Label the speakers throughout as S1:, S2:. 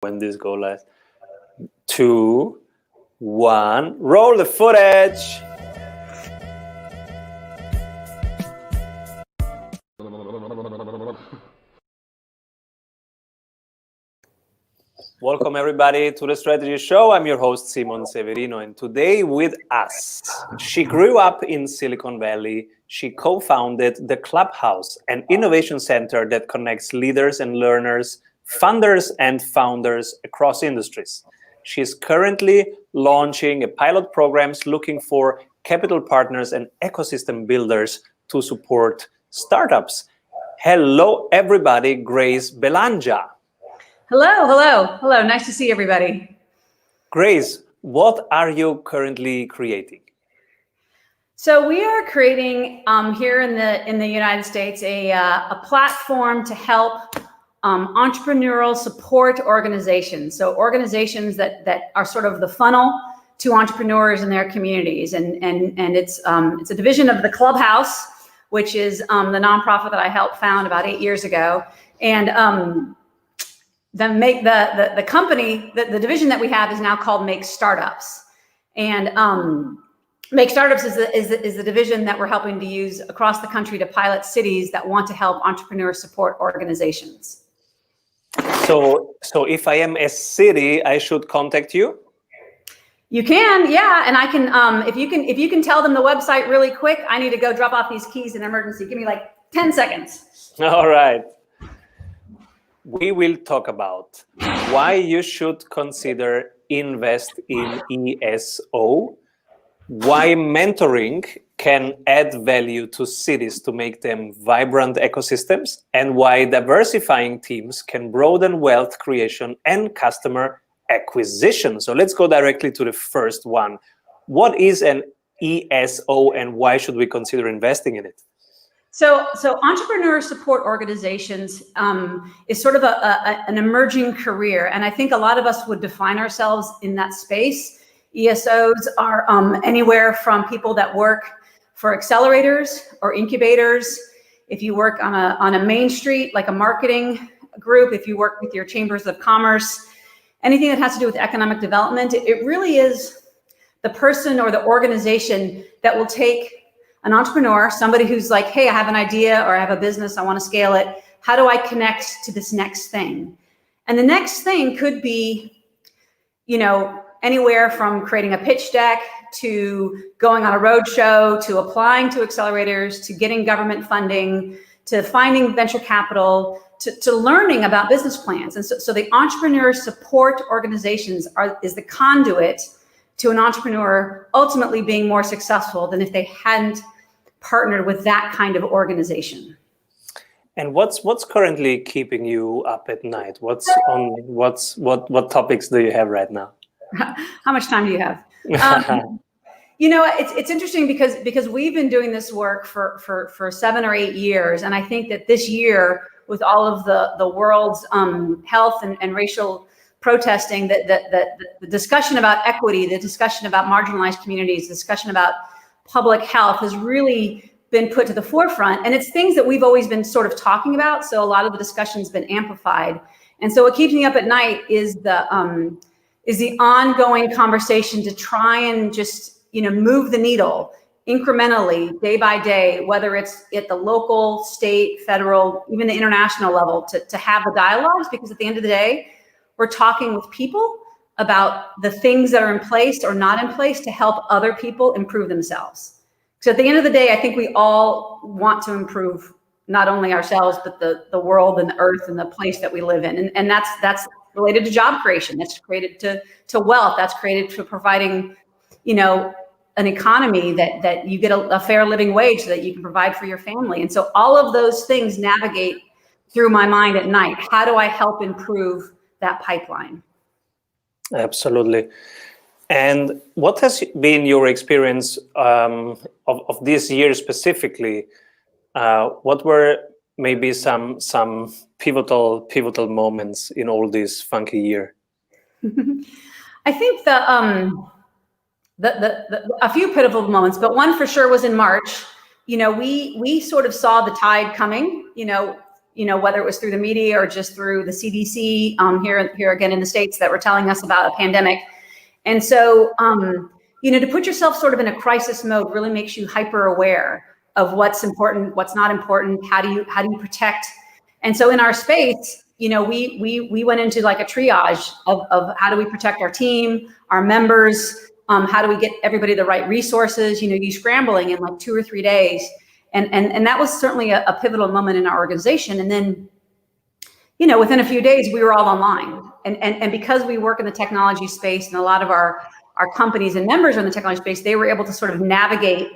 S1: when this go live. 2, 1, roll the footage. Welcome everybody to the Strategy Show. I'm your host Simon Severino, and today with us, she grew up in Silicon Valley. She co-founded the Clubhouse, an innovation center that connects leaders and learners, funders and founders across industries. She's currently launching a pilot programs looking for capital partners and ecosystem builders to support startups. Hello everybody, Grace Belangia.
S2: Hello. Nice to see everybody.
S1: Grace, what are you currently creating?
S2: So we are creating here in the United States a platform to help entrepreneurial support organizations. So organizations that are sort of the funnel to entrepreneurs in their communities, and it's a division of the Clubhouse, which is the nonprofit that I helped found about 8 years ago, and the company, the division that we have is now called Make Startups, and Make Startups is the division that we're helping to use across the country to pilot cities that want to help entrepreneur support organizations.
S1: So if I am a city, I should contact you?
S2: You can, yeah, and I can. If you can tell them the website really quick. I need to go drop off these keys in emergency. Give me like 10 seconds.
S1: All right. We will talk about why you should consider invest in ESO, why mentoring can add value to cities to make them vibrant ecosystems, and why diversifying teams can broaden wealth creation and customer acquisition. So let's go directly to the first one. What is an ESO and why should we consider investing in it?
S2: So entrepreneur support organizations is sort of an emerging career. And I think a lot of us would define ourselves in that space. ESOs are anywhere from people that work for accelerators or incubators. If you work on a main street, like a marketing group, if you work with your chambers of commerce, anything that has to do with economic development, it really is the person or the organization that will take an entrepreneur, somebody who's like, hey, I have an idea or I have a business, I want to scale it. How do I connect to this next thing? And the next thing could be, anywhere from creating a pitch deck to going on a roadshow, to applying to accelerators, to getting government funding, to finding venture capital, to learning about business plans. And so the entrepreneur support organizations is the conduit to an entrepreneur ultimately being more successful than if they hadn't partnered with that kind of organization.
S1: And what's currently keeping you up at night? What topics do you have right now?
S2: How much time do you have? It's interesting because we've been doing this work for 7 or 8 years, and I think that this year, with all of the world's health and racial protesting, that the discussion about equity, the discussion about marginalized communities, the discussion about public health has really been put to the forefront. And it's things that we've always been sort of talking about. So a lot of the discussion's been amplified. And so what keeps me up at night is the ongoing conversation to try and just, move the needle incrementally, day by day, whether it's at the local, state, federal, even the international level, to have the dialogues, because at the end of the day, we're talking with people about the things that are in place or not in place to help other people improve themselves. So at the end of the day, I think we all want to improve not only ourselves, but the world and the earth and the place that we live in. And that's related to job creation. That's created to wealth. That's created to providing, an economy that you get a fair living wage so that you can provide for your family. And so all of those things navigate through my mind at night. How do I help improve that pipeline?
S1: Absolutely. And what has been your experience of this year specifically? What were maybe some pivotal moments in all this funky year?
S2: I think a few pivotal moments, but one for sure was in March. We sort of saw the tide coming. whether it was through the media or just through the CDC here again in the States that were telling us about a pandemic. And so, to put yourself sort of in a crisis mode really makes you hyper aware of what's important, what's not important, how do you protect. And so in our space, we went into like a triage of how do we protect our team, our members, how do we get everybody the right resources, you scrambling in like 2 or 3 days. And that was certainly a pivotal moment in our organization. And then, within a few days, we were all online. And because we work in the technology space and a lot of our companies and members are in the technology space, they were able to sort of navigate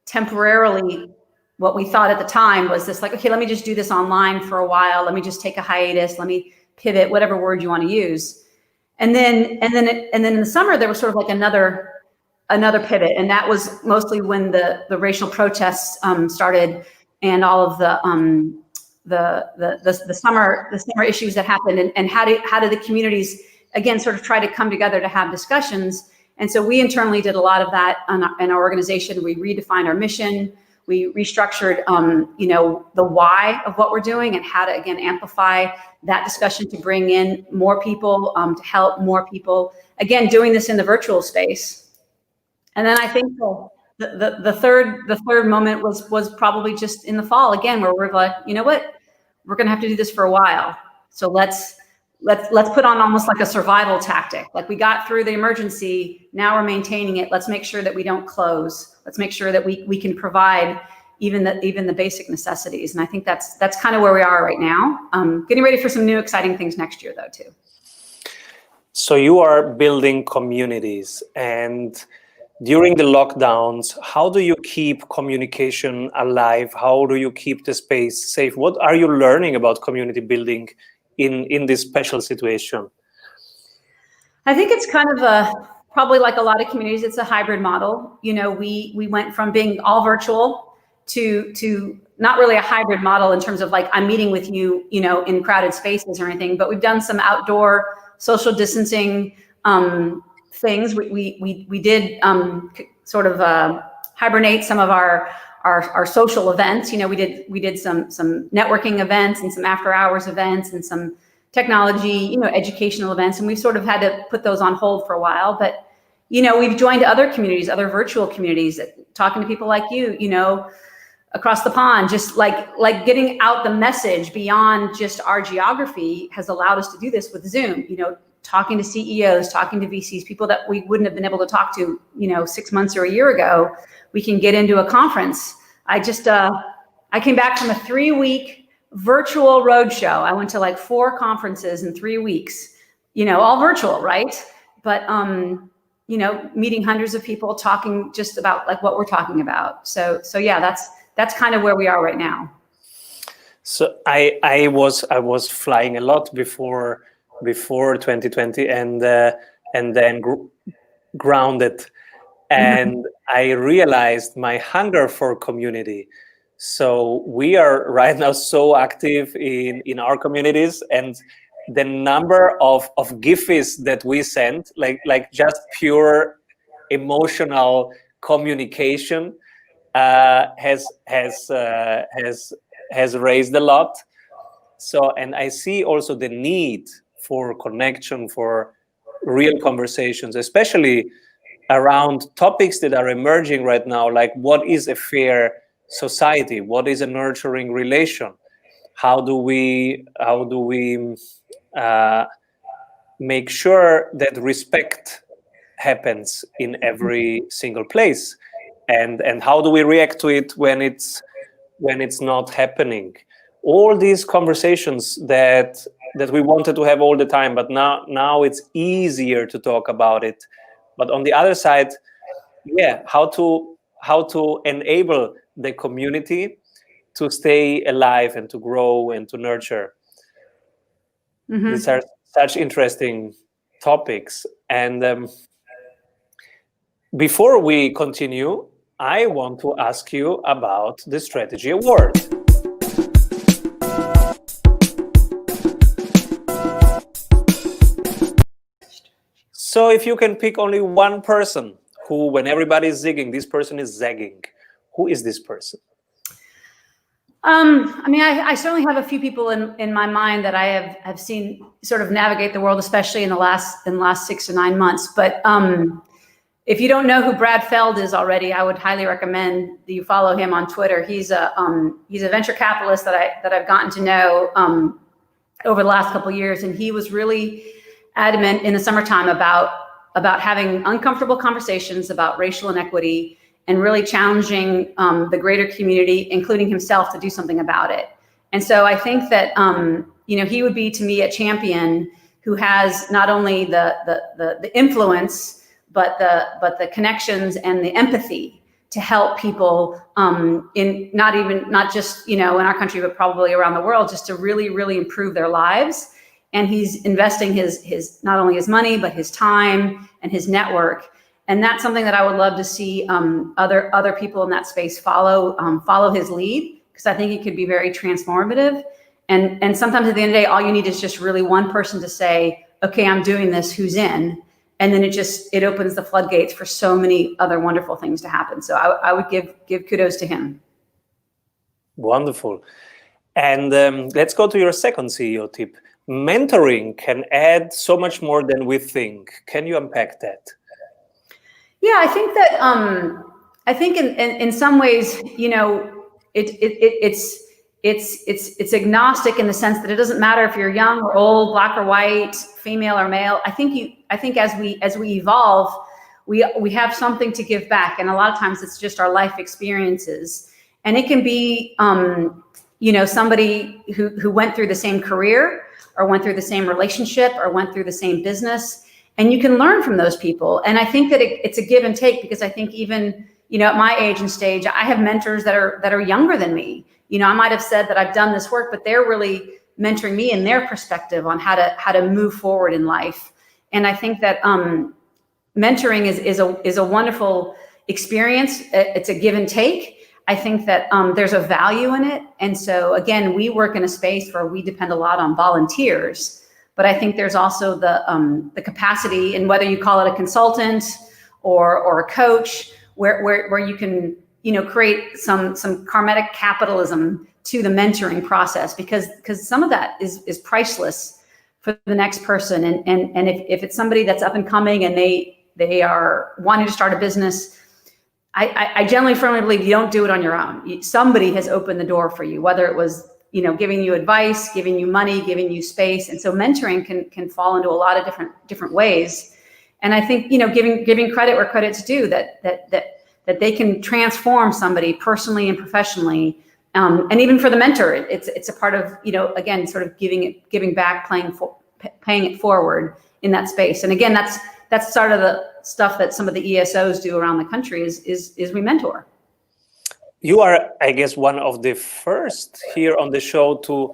S2: temporarily what we thought at the time was this, like, okay, let me just do this online for a while. Let me just take a hiatus. Let me pivot, whatever word you want to use. And then in the summer, there was sort of like another pivot. And that was mostly when the racial protests started and all of the summer issues that happened, and how do the communities again sort of try to come together to have discussions. And so we internally did a lot of that in our organization. We redefined our mission. We restructured, the why of what we're doing and how to, again, amplify that discussion to bring in more people, to help more people. Again, doing this in the virtual space. And then I think the third moment was probably just in the fall again, where we're like, you know what, we're going to have to do this for a while. So let's put on almost like a survival tactic. Like, we got through the emergency, now we're maintaining it. Let's make sure that we don't close. Let's make sure that we can provide even the basic necessities. And I think that's kind of where we are right now. Getting ready for some new exciting things next year though too.
S1: So you are building communities, and during the lockdowns, how do you keep communication alive? How do you keep the space safe? What are you learning about community building in this special situation?
S2: I think it's kind of probably like a lot of communities, it's a hybrid model. We went from being all virtual to not really a hybrid model in terms of like, I'm meeting with you, in crowded spaces or anything, but we've done some outdoor social distancing things. We did sort of hibernate some of our social events. We did some networking events and some after hours events and some technology, educational events, and we sort of had to put those on hold for a while. But, we've joined other communities, other virtual communities, talking to people like you, across the pond, just like getting out the message beyond just our geography has allowed us to do this with Zoom, talking to CEOs, talking to VCs, people that we wouldn't have been able to talk to, 6 months or a year ago. We can get into a conference. I came back from a 3-week virtual roadshow. I went to like 4 conferences in 3 weeks, all virtual, right? But, meeting hundreds of people, talking just about like what we're talking about. So yeah, that's kind of where we are right now.
S1: So I was flying a lot before 2020 and then grounded, and I realized my hunger for community. So we are right now so active in our communities, and the number of GIFs that we send, like just pure emotional communication, has raised a lot. So, and I see also the need for connection, for real conversations, especially around topics that are emerging right now, like what is a fair society, what is a nurturing relation, how do we make sure that respect happens in every single place, and how do we react to it when it's not happening. All these conversations that we wanted to have all the time, but now it's easier to talk about it. But on the other side, yeah, how to enable the community to stay alive and to grow and to nurture. These are such interesting topics. And before we continue, I want to ask you about the Strategy Award. So if you can pick only one person who, when everybody is zigging, this person is zagging, who is this person?
S2: I mean, I certainly have a few people in my mind that I have seen sort of navigate the world, especially in the last 6 to 9 months. But if you don't know who Brad Feld is already, I would highly recommend that you follow him on Twitter. He's a venture capitalist that I've gotten to know over the last couple of years, and he was really adamant in the summertime about having uncomfortable conversations about racial inequity and really challenging the greater community, including himself, to do something about it. And so I think that he would be, to me, a champion who has not only the influence, but the connections and the empathy to help people in not just in our country, but probably around the world, just to really, really improve their lives. And he's investing his not only his money, but his time and his network. And that's something that I would love to see other people in that space follow his lead, because I think it could be very transformative. And sometimes at the end of the day, all you need is just really one person to say, okay, I'm doing this, who's in? And then it opens the floodgates for so many other wonderful things to happen. So I would give kudos to him.
S1: Wonderful. And let's go to your second CEO tip. Mentoring can add so much more than we think. Can you unpack that?
S2: Yeah, I think that I think in some ways, it's agnostic in the sense that it doesn't matter if you're young or old, black or white, female or male. I think as we evolve, we have something to give back, and a lot of times it's just our life experiences, and it can be somebody who went through the same career or went through the same relationship or went through the same business. And you can learn from those people. And I think that it's a give and take, because I think even, at my age and stage, I have mentors that are younger than me. I might have said that I've done this work, but they're really mentoring me in their perspective on how to move forward in life. And I think that mentoring is a wonderful experience. It's a give and take. I think that there's a value in it. And so again, we work in a space where we depend a lot on volunteers. But I think there's also the capacity, and whether you call it a consultant or a coach, where you can create some karmatic capitalism to the mentoring process, because some of that is priceless for the next person. And if it's somebody that's up and coming and they are wanting to start a business, I generally firmly believe you don't do it on your own. Somebody has opened the door for you, whether it was giving you advice, giving you money, giving you space. And so mentoring can fall into a lot of different ways. And I think, giving credit where credit's due, that they can transform somebody personally and professionally. And even for the mentor, it's a part of, again, sort of giving back, paying it forward in that space. And again, that's sort of the stuff that some of the ESOs do around the country is we mentor.
S1: You are, I guess, one of the first here on the show to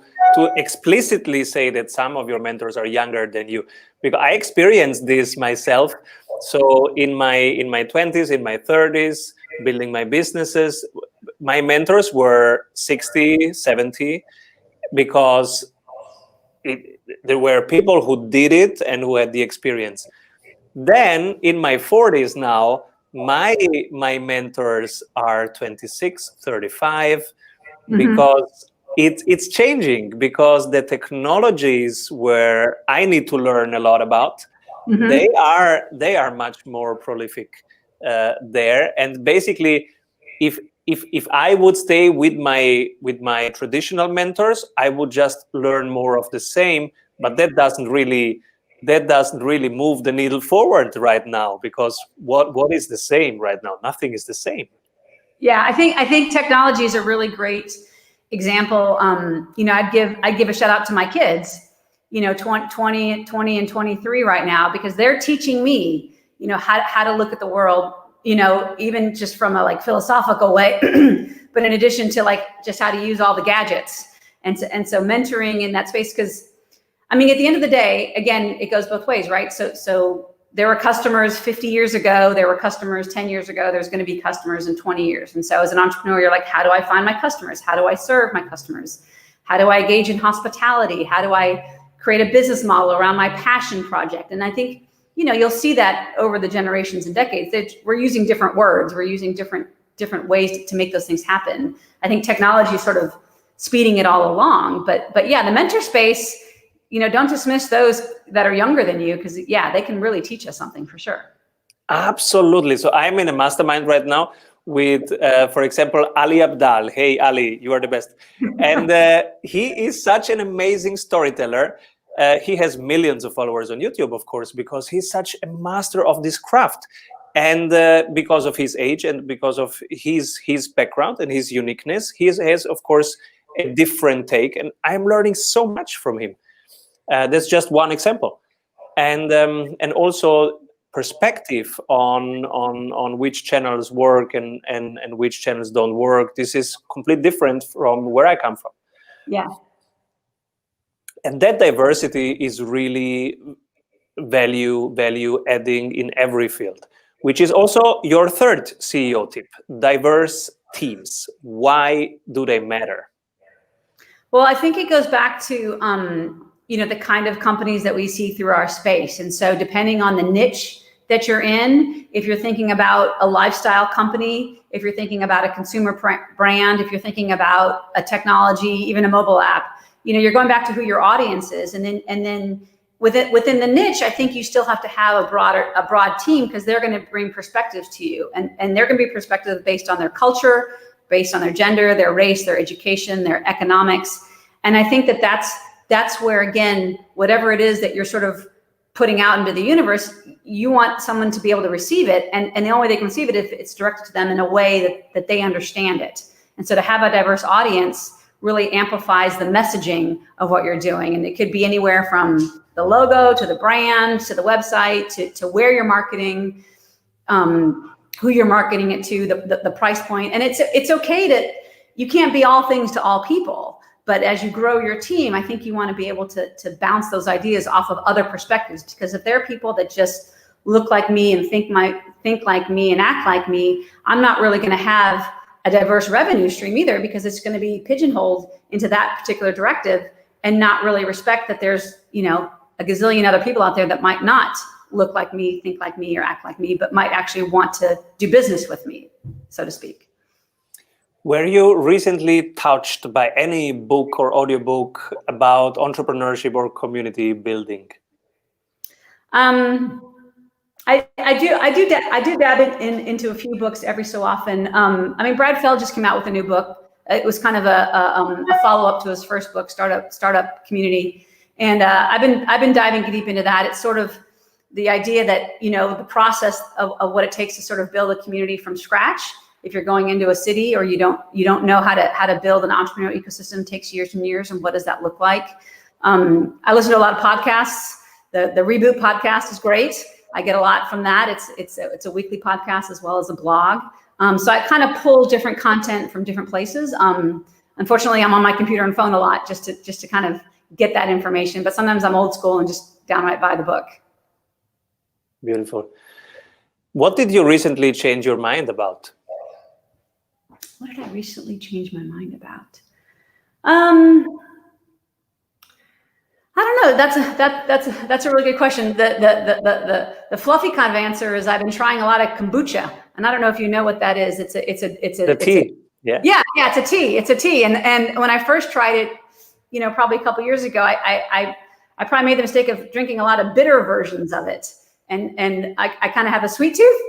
S1: explicitly say that some of your mentors are younger than you, because I experienced this myself. So in my 20s, in my 30s, building my businesses, my mentors were 60, 70, because there were people who did it and who had the experience. Then in my 40s now, my mentors are 26, 35, because it's changing, because the technologies where I need to learn a lot about, they are much more prolific there. And basically, if I would stay with my traditional mentors, I would just learn more of the same, but that doesn't really move the needle forward right now, because what is the same right now? Nothing is the same.
S2: Yeah, I think technology is a really great example. I'd give a shout out to my kids, 20 and 23 right now, because they're teaching me, how to look at the world, even just from a philosophical way, but in addition to just how to use all the gadgets. And so mentoring in that space, because at the end of the day, again, it goes both ways, right? So there were customers 50 years ago, there were customers 10 years ago, there's going to be customers in 20 years. And so as an entrepreneur, you're like, how do I find my customers? How do I serve my customers? How do I engage in hospitality? How do I create a business model around my passion project? And I think, you'll see that over the generations and decades, we're using different words, we're using different ways to make those things happen. I think technology sort of speeding it all along. But yeah, the mentor space, don't dismiss those that are younger than you, because yeah, they can really teach us something for sure.
S1: Absolutely. So I'm in a mastermind right now with, for example, Ali Abdal. Hey, Ali, you are the best. And he is such an amazing storyteller. He has millions of followers on YouTube, of course, because he's such a master of this craft. And because of his age and because of his background and his uniqueness, he has, of course, a different take. And I'm learning so much from him. That's just one example. And also perspective on which channels work and which channels don't work. This is completely different from where I come from.
S2: Yeah.
S1: And that diversity is really value adding in every field, which is also your third CEO tip: diverse teams. Why do they matter?
S2: Well, I think it goes back to the kind of companies that we see through our space. And so depending on the niche that you're in, if you're thinking about a lifestyle company, if you're thinking about a consumer brand, if you're thinking about a technology, even a mobile app, you're going back to who your audience is. And then within the niche, I think you still have to have a broad team, because they're going to bring perspectives to you. And they're going to be perspectives based on their culture, based on their gender, their race, their education, their economics. And I think that's where, again, whatever it is that you're sort of putting out into the universe, you want someone to be able to receive it. And the only way they can receive it if it's directed to them in a way that they understand it. And so to have a diverse audience really amplifies the messaging of what you're doing. And it could be anywhere from the logo to the brand, to the website, to where you're marketing, who you're marketing it to, the price point. And it's okay that you can't be all things to all people. But as you grow your team, I think you want to be able to bounce those ideas off of other perspectives. Because if there are people that just look like me and think like me and act like me, I'm not really going to have a diverse revenue stream either, because it's going to be pigeonholed into that particular directive and not really respect that there's, a gazillion other people out there that might not look like me, think like me, or act like me, but might actually want to do business with me, so to speak.
S1: Were you recently touched by any book or audiobook about entrepreneurship or community building?
S2: I do dab into a few books every so often. Brad Feld just came out with a new book. It was kind of a follow-up to his first book, Startup Community. And I've been diving deep into that. It's sort of the idea that, the process of what it takes to sort of build a community from scratch. If you're going into a city or you don't know how to build an entrepreneurial ecosystem, takes years and years. And what does that look like? I listen to a lot of podcasts. The Reboot podcast is great. I get a lot from that. It's a weekly podcast as well as a blog. So I kind of pull different content from different places. Unfortunately, I'm on my computer and phone a lot just to kind of get that information. But sometimes I'm old school and just downright buy the book.
S1: Beautiful. What did you recently change your mind about?
S2: What did I recently change my mind about? I don't know. That's a really good question. The fluffy kind of answer is I've been trying a lot of kombucha, and I don't know if you know what that is. It's a
S1: tea. Yeah,
S2: it's a tea. It's a tea. And when I first tried it, probably a couple years ago, I probably made the mistake of drinking a lot of bitter versions of it, and I kind of have a sweet tooth.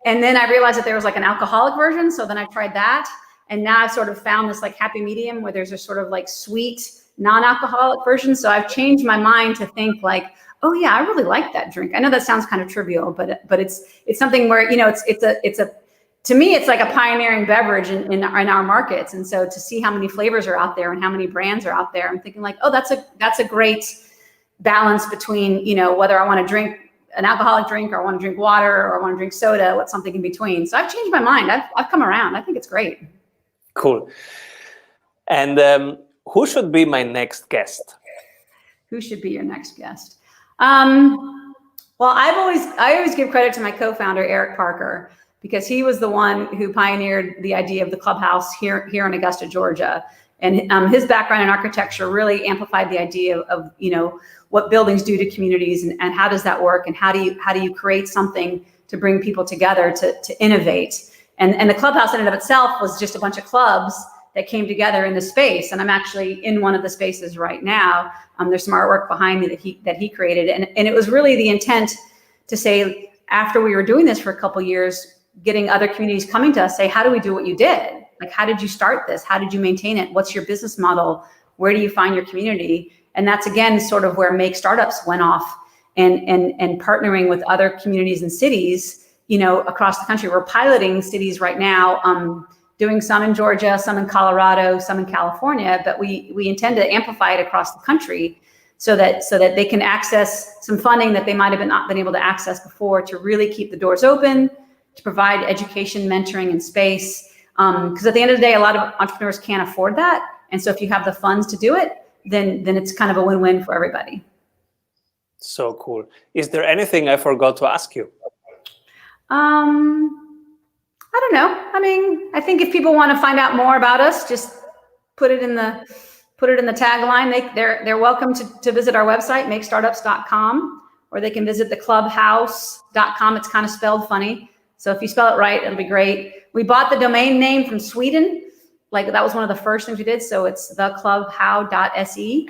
S2: And then I realized that there was like an alcoholic version. So then I tried that. And now I've sort of found this like happy medium where there's a sort of like sweet, non-alcoholic version. So I've changed my mind to think like, oh yeah, I really like that drink. I know that sounds kind of trivial, but it's something where, to me, it's like a pioneering beverage in our markets. And so to see how many flavors are out there and how many brands are out there, I'm thinking like, oh, that's a great balance between, whether I want to drink an alcoholic drink or I want to drink water or I want to drink soda, what's something in between. So I've changed my mind. I've come around. I think it's great.
S1: Cool. And who should be my next guest?
S2: Who should be your next guest? Well, I always give credit to my co-founder, Eric Parker, because he was the one who pioneered the idea of the Clubhouse here in Augusta, Georgia. And his background in architecture really amplified the idea of what buildings do to communities and how does that work and how do you create something to bring people together to innovate. And the Clubhouse in and of itself was just a bunch of clubs that came together in the space. And I'm actually in one of the spaces right now. There's some artwork behind me that he created. And it was really the intent to say, after we were doing this for a couple of years, getting other communities coming to us, say, how do we do what you did? Like, how did you start this? How did you maintain it? What's your business model? Where do you find your community? And that's, again, sort of where Make Startups went off, and partnering with other communities and cities, across the country. We're piloting cities right now, doing some in Georgia, some in Colorado, some in California, but we intend to amplify it across the country so that they can access some funding that they might have not been able to access before, to really keep the doors open, to provide education, mentoring, and space. Because at the end of the day, a lot of entrepreneurs can't afford that. And so if you have the funds to do it, then it's kind of a win-win for everybody.
S1: So cool. Is there anything I forgot to ask you?
S2: I don't know. I mean, I think if people want to find out more about us, just put it in the tagline. They're welcome to visit our website, makestartups.com, or they can visit the clubhouse.com. It's kind of spelled funny, so if you spell it right, it'll be great. We bought the domain name from Sweden. Like, that was one of the first things we did. So it's theclubhow.se.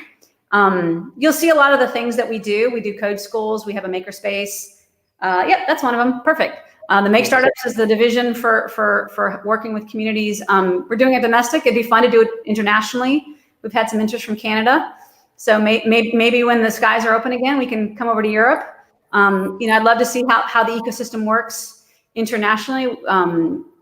S2: You'll see a lot of the things that we do. We do code schools. We have a makerspace. Yep, that's one of them. Perfect. The Make Startups is the division for working with communities. We're doing it domestic. It'd be fun to do it internationally. We've had some interest from Canada. So maybe when the skies are open again, we can come over to Europe. I'd love to see how the ecosystem works internationally,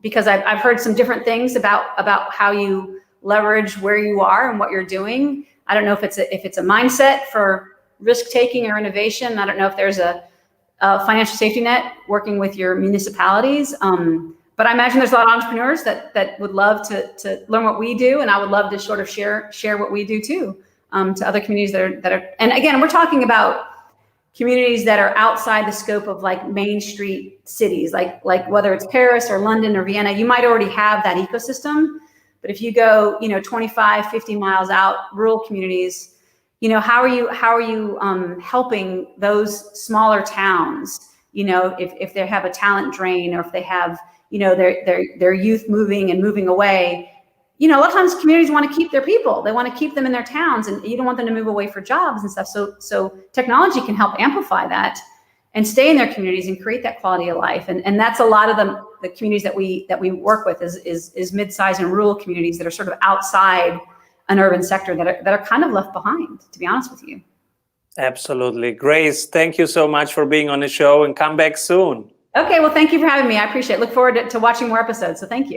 S2: because I've heard some different things about how you leverage where you are and what you're doing. I don't know if it's a mindset for risk taking or innovation. I don't know if there's a financial safety net working with your municipalities. But I imagine there's a lot of entrepreneurs that would love to learn what we do, and I would love to sort of share what we do too, to other communities that are. And again, we're talking about communities that are outside the scope of like Main Street cities, like whether it's Paris or London or Vienna. You might already have that ecosystem, but if you go 25, 50 miles out, rural communities, how are you helping those smaller towns? If they have a talent drain, or if they have their youth moving away. A lot of times communities want to keep their people. They want to keep them in their towns, and you don't want them to move away for jobs and stuff. So technology can help amplify that and stay in their communities and create that quality of life. And that's a lot of the communities that we work with is mid-sized and rural communities that are sort of outside an urban sector that are kind of left behind, to be honest with you.
S1: Absolutely. Grace, thank you so much for being on the show, and come back soon.
S2: Okay, well, thank you for having me. I appreciate it. Look forward to watching more episodes. So thank you.